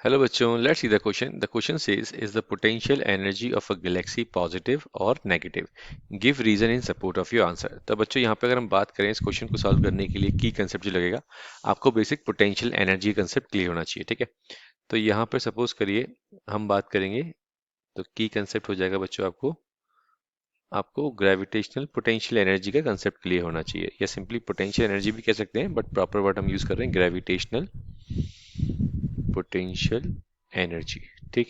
Hello बच्चों, let's see the question. The question says, is the potential energy of a galaxy positive or negative? Give reason in support of your answer. तो बच्चों यहाँ पे अगर हम बात करें इस क्वेश्चन को सॉल्व करने के लिए की कंसेप्ट जो लगेगा, आपको basic potential energy concept clear होना चाहिए, ठीक है। तो यहाँ पे सपोज करिए हम बात करेंगे, तो की कंसेप्ट हो जाएगा बच्चों आपको आपको ग्रेविटेशनल पोटेंशियल एनर्जी का कंसेप्ट क्लियर होना चाहिए, या सिंपली पोटेंशियल एनर्जी भी कह सकते हैं, बट प्रॉपर वर्ड हम यूज कर रहे हैं ग्रेविटेशनल पोटेंशियल एनर्जी, ठीक।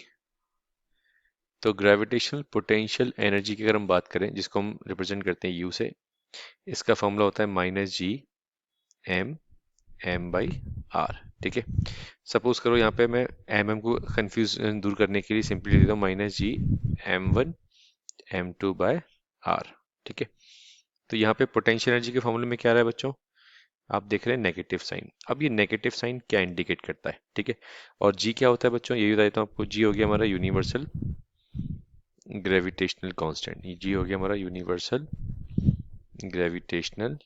तो ग्रेविटेशनल पोटेंशियल एनर्जी की अगर हम बात करें, जिसको हम रिप्रेजेंट करते हैं यू से, इसका फॉर्मूला होता है -G m m/r, ठीक है। सपोज करो यहाँ पे मैं एम को कंफ्यूजन दूर करने के लिए सिंपली लिख देता हूँ -G m1 m2/r, ठीक है। तो यहाँ पे पोटेंशियल एनर्जी के फॉर्मूले में क्या रहा है बच्चों, आप देख रहे हैं नेगेटिव साइन। अब ये नेगेटिव साइन क्या इंडिकेट करता है, ठीक है। और जी क्या होता है बच्चों, ये बता देता हूँ आपको। जी हो गया हमारा यूनिवर्सल ग्रेविटेशनल कांस्टेंट, ये जी हो गया हमारा यूनिवर्सल ग्रेविटेशनल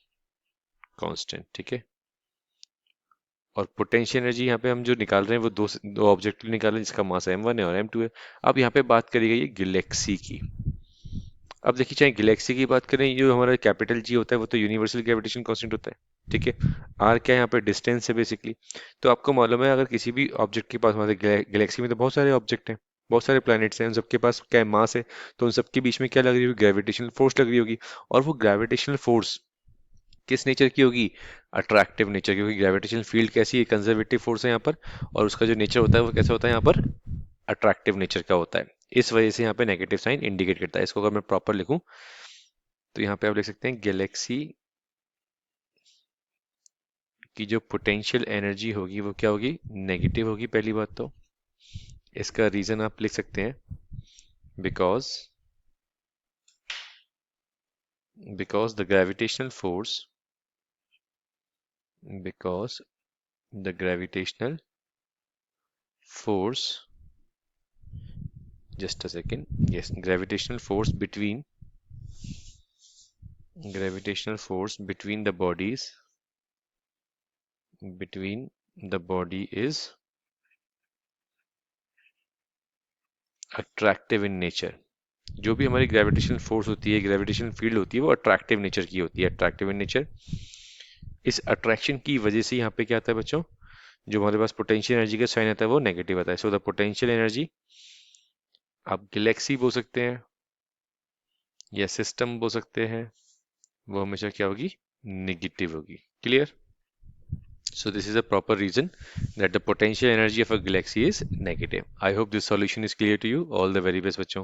कांस्टेंट, ठीक है। और पोटेंशियल एनर्जी यहाँ पे हम जो निकाल रहे हैं वो दो ऑब्जेक्ट निकाल रहे हैं जिसका मास m1 है और m2 है। अब यहाँ पे बात करी गई है गैलेक्सी की। अब देखिए, चाहे गैलेक्सी की बात करें, ये हमारा कैपिटल जी होता है वो तो यूनिवर्सल ग्रेविटेशन कांस्टेंट होता है, ठीक है। आर क्या है यहाँ पे, डिस्टेंस है बेसिकली। तो आपको मालूम है अगर किसी भी ऑब्जेक्ट के पास, मतलब गैलेक्सी में तो बहुत सारे ऑब्जेक्ट हैं, बहुत सारे प्लैनेट्स हैं, उन सबके पास क्या है, मास है। तो उन सबके बीच में क्या लग रही होगी, ग्रेविटेशनल फोर्स लग रही होगी। और वो ग्रेविटेशनल फोर्स किस नेचर की होगी, अट्रैक्टिव नेचर की, क्योंकि ग्रेविटेशनल फील्ड कैसी है, कंजर्वेटिव फोर्स है यहाँ पर। और उसका जो नेचर होता है वो कैसा होता है यहाँ पर, अट्रैक्टिव नेचर का होता है। इस वजह से यहाँ पे नेगेटिव साइन इंडिकेट करता है। इसको अगर मैं प्रॉपर लिखूं तो यहाँ पे आप लिख सकते हैं गैलेक्सी की जो पोटेंशियल एनर्जी होगी वो क्या होगी, नेगेटिव होगी। पहली बात तो इसका रीजन आप लिख सकते हैं, because because the gravitational force because the gravitational force just a second, yes, gravitational force between the body is attractive in nature। जो भी हमारी ग्रेविटेशनल फोर्स होती है, ग्रेविटेशनल फील्ड होती है, वो अट्रैक्टिव नेचर की होती है, अट्रैक्टिव इन नेचर। इस अट्रैक्शन की वजह से यहाँ पे क्या आता है बच्चों, जो हमारे पास पोटेंशियल एनर्जी का साइन आता है वो नेगेटिव आता है। सो द पोटेंशियल एनर्जी, आप गैलेक्सी बोल सकते हैं या सिस्टम बोल सकते हैं, वो हमेशा क्या होगी, नेगेटिव होगी। Clear? So this is a proper reason that the potential energy of a galaxy is negative. I hope this solution is clear to you. All the very best बच्चों।